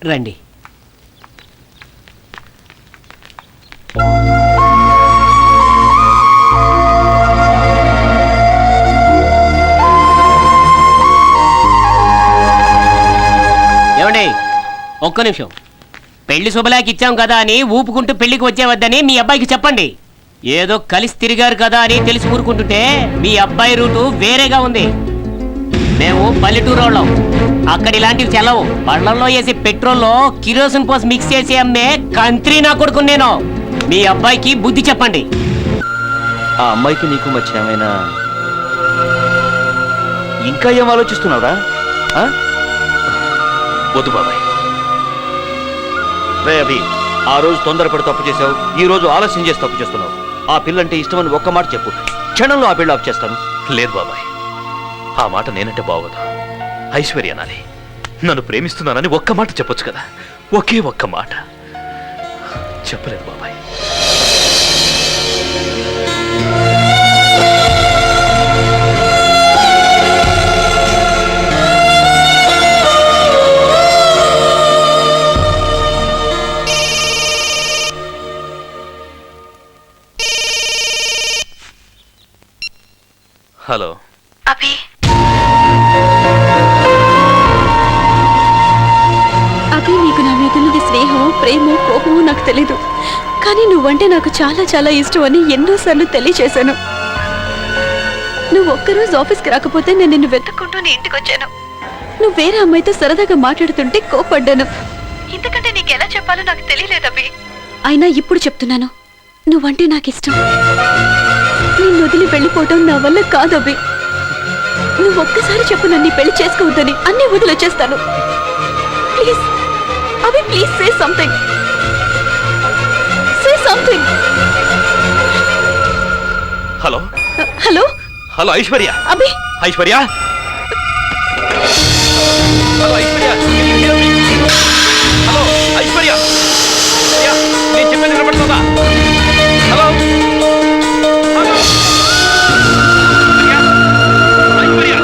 రండి. ఏమండి, ఒక్క నిమిషం. పెళ్లి శుభలాకి ఇచ్చాం కదా అని ఊపుకుంటూ పెళ్లికి వచ్చేవద్దని మీ అబ్బాయికి చెప్పండి. ఏదో కలిసి తిరిగారు కదా అని తెలిసి ఊరుకుంటుంటే మీ అబ్బాయి రూటు వేరేగా ఉంది. మేము పల్లెటూరు వాళ్ళం, అక్కడ ఇలాంటివి చెల్లవు. బళ్ళల్లో వేసి పెట్రోల్లో కిరోసిన్ పోసి మిక్స్ చేసి అమ్మే కంత్రి నా కొడుకు నేను. మీ అబ్బాయికి బుద్ధి చెప్పండి. ఆ అమ్మాయికి నీకు మధ్య ఏమైనా ఇంకా ఏం ఆలోచిస్తున్నావురా? వద్దు బాబాయ్. రే అభి, ఆ రోజు తొందరపడి తప్పు చేశావు, ఈ రోజు ఆలస్యం చేసి తప్పు చేస్తున్నావు. ఆ పిల్లంటే ఇష్టమని ఒక్క మాట చెప్పు, క్షణంలో ఆ పిల్ల ఆఫ్ చేస్తాను. లేదు బాబాయ్, ఆ మాట నేనంటే బాగోదు. ఐశ్వర్య అనాలి. నన్ను ప్రేమిస్తున్నానని ఒక్క మాట చెప్పొచ్చు కదా, ఒకే ఒక్క మాట చెప్పలేదు బాబాయ్. హలో అభి, అభి, నీకు నా మీద ఉన్నది స్నేహమో ప్రేమో కోపమో నాకు తెలీదు, కానీ నువ్వంటే నాకు చాలా చాలా ఇష్టం అని ఎన్నోసార్లు తెలియచేశాను. నువ్వు ఒక్కరోజు ఆఫీస్కి రాకపోతే నేను నిన్ను వెతుక్కుంటూ నీ ఇంటికి వచ్చాను. నువ్వు వేరే అమ్మాయితో సరదాగా మాట్లాడుతుంటే కోపడ్డాను. ఇంతకంటే నీకెలా చెప్పాలో నాకు తెలియలేదు అభి. అయినా ఇప్పుడు చెప్తున్నాను, నువ్వంటే నాకు ఇష్టం. నిన్ను వదిలి వెళ్ళిపోవటం నా వల్ల కాదు అభి. నువ్వు ఒక్కసారి చెప్పు నన్ను పెళ్లి చేసుకోవద్దని, అన్నీ వదిలొచ్చేస్తాను. Please Abhi, please say something, say something. Hello hello hello Aishwarya. Abhi, Aishwarya, hello Aishwarya, hello Aishwarya, నేను చెప్పాను వినపడుతుందా? Hello hello Aishwarya.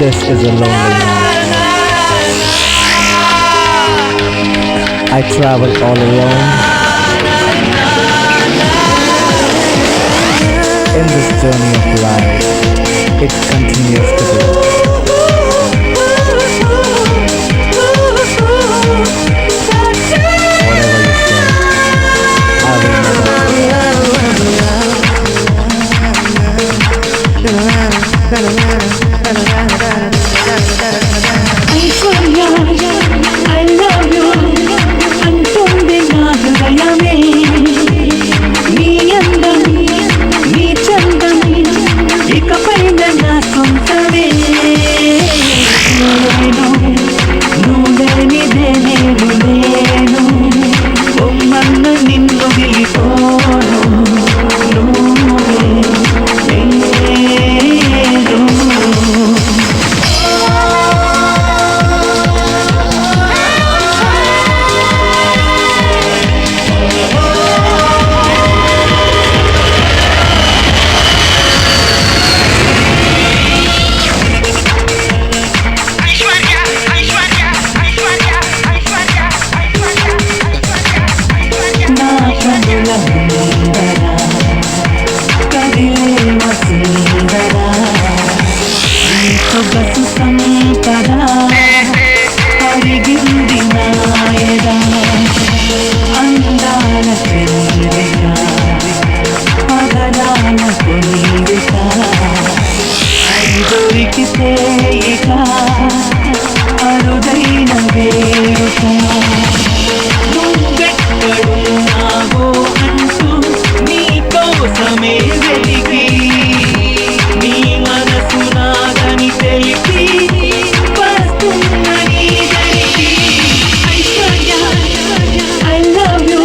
This is a lonely night. I travel all alone. In this journey of life, it continues to be. Whatever you say, I will never I love you అంటుంది నా హృదయమే. నీ అందం, నీ చందం ఇకపైన నా సొంతమే. నువ్వేనిదే నేను లేను, బొమ్మన్న నిన్ను విలిపోను. నువ్వే నేను. సొగసు సంపద అడిగింది నాయదా, అందాల చంద్రిక పగడాల కొనిక. అది దొరికితే ఇక అరుదైన వేడుక. నువ్వెక్కడున్నావో అంటూ నీ కోసమే వెలిగి, నీ మనసు నాదని తెలిపి వస్తున్న నీ దరికి. Aishwarya, I love you.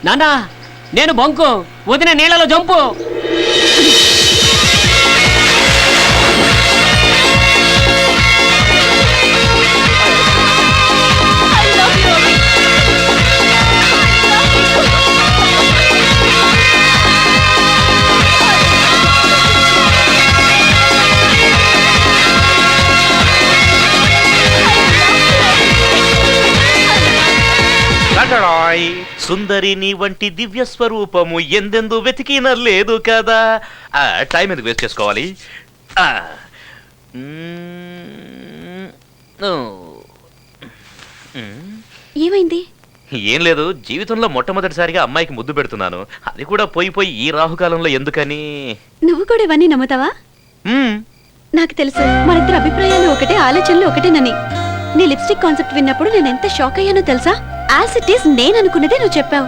నానా నేను బొంకు వదిన నీళ్ళలో జంపు. సుందరి నీ వంటి దివ్య స్వరూపము ఎందెందు వెతికిన లేదు కదా. టైం ఎందుకు వేస్ట్ చేసుకోవాలి? ఏమైంది? ఏం లేదు, జీవితంలో మొట్టమొదటిసారిగా అమ్మాయికి ముద్దు పెడుతున్నాను. అది కూడా పోయి ఈ రాహుకాలంలో ఎందుకని. నువ్వు కూడా ఇవన్నీ నమ్ముతావా? నాకు తెలుసు మనిద్దరి అభిప్రాయాలు ఒకటే, ఆలోచనలు ఒకటేనని. నీ లిప్స్టిక్ కాన్సెప్ట్ విన్నప్పుడు నేను ఎంత షాక్ అయ్యానో తెలుసా? యాజ్ ఇట్ ఈస్ నేను అనుకున్నదే నువ్వు చెప్పావు.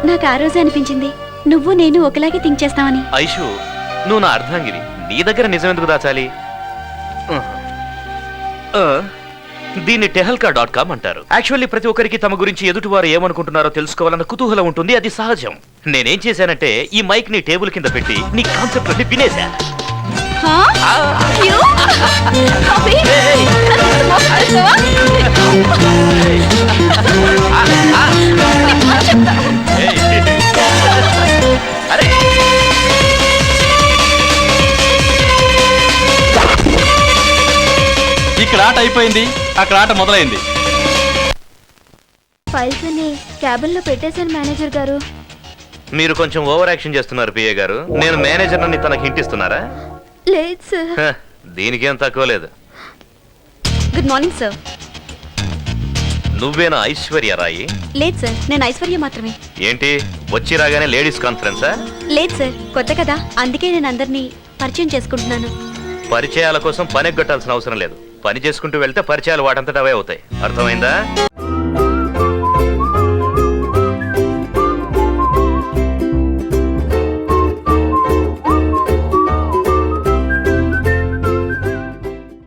నాకు ఆ రోజే అనిపించింది నువ్వు నేను ఒకలాగే థింక్ చేస్తావని. ఐషు, నువ్వు నా అర్ధాంగిరి, నీ దగ్గర నిజం ఎందుకు దాచాలి? దీన్ని tehelka.com అంటారు. యాక్చువల్లీ ప్రతి ఒక్కరికి తమ గురించి ఎదుటివారు ఏమనుకుంటున్నారో తెలుసుకోవాలన్న కుతూహలం ఉంటుంది, అది సహజం. నేనేం చేశానంటే ఈ మైక్ నీ టేబుల్ కింద పెట్టి నీ కాన్సెప్ట్ అన్ని వినేశా. అరే ఇక్కడ ఆట అయిపోయింది, అక్కడ ఆట మొదలైంది. ఫైల్స్ అన్ని క్యాబిన్ లో పెట్టేశాను మేనేజర్ గారు. మీరు కొంచెం ఓవర్ యాక్షన్ చేస్తున్నారు పిఏ గారు. నేను మేనేజర్ అని తనకి హింటిస్తున్నారా? లేదు సార్. దీనికేం తక్కువ లేదు. Good morning sir. నువ్వేనా ఐశ్వర్య రాయి? లేదు సార్, నేను ఐశ్వర్య మాత్రమే. ఏంటి వచ్చి రాగానే లేడీస్ కాన్ఫరెన్సా? లేదు సార్, కొత్త కదా, అందుకే నేను అందరినీ పరిచయం చేసుకుంటున్నాను. పరిచయాల కోసం పని ఎగ్గొట్టాల్సిన అవసరం లేదు. పని చేసుకుంటూ వెళ్తే పరిచయాలు వాటంతట అవే అవుతాయి. అర్థమైందా?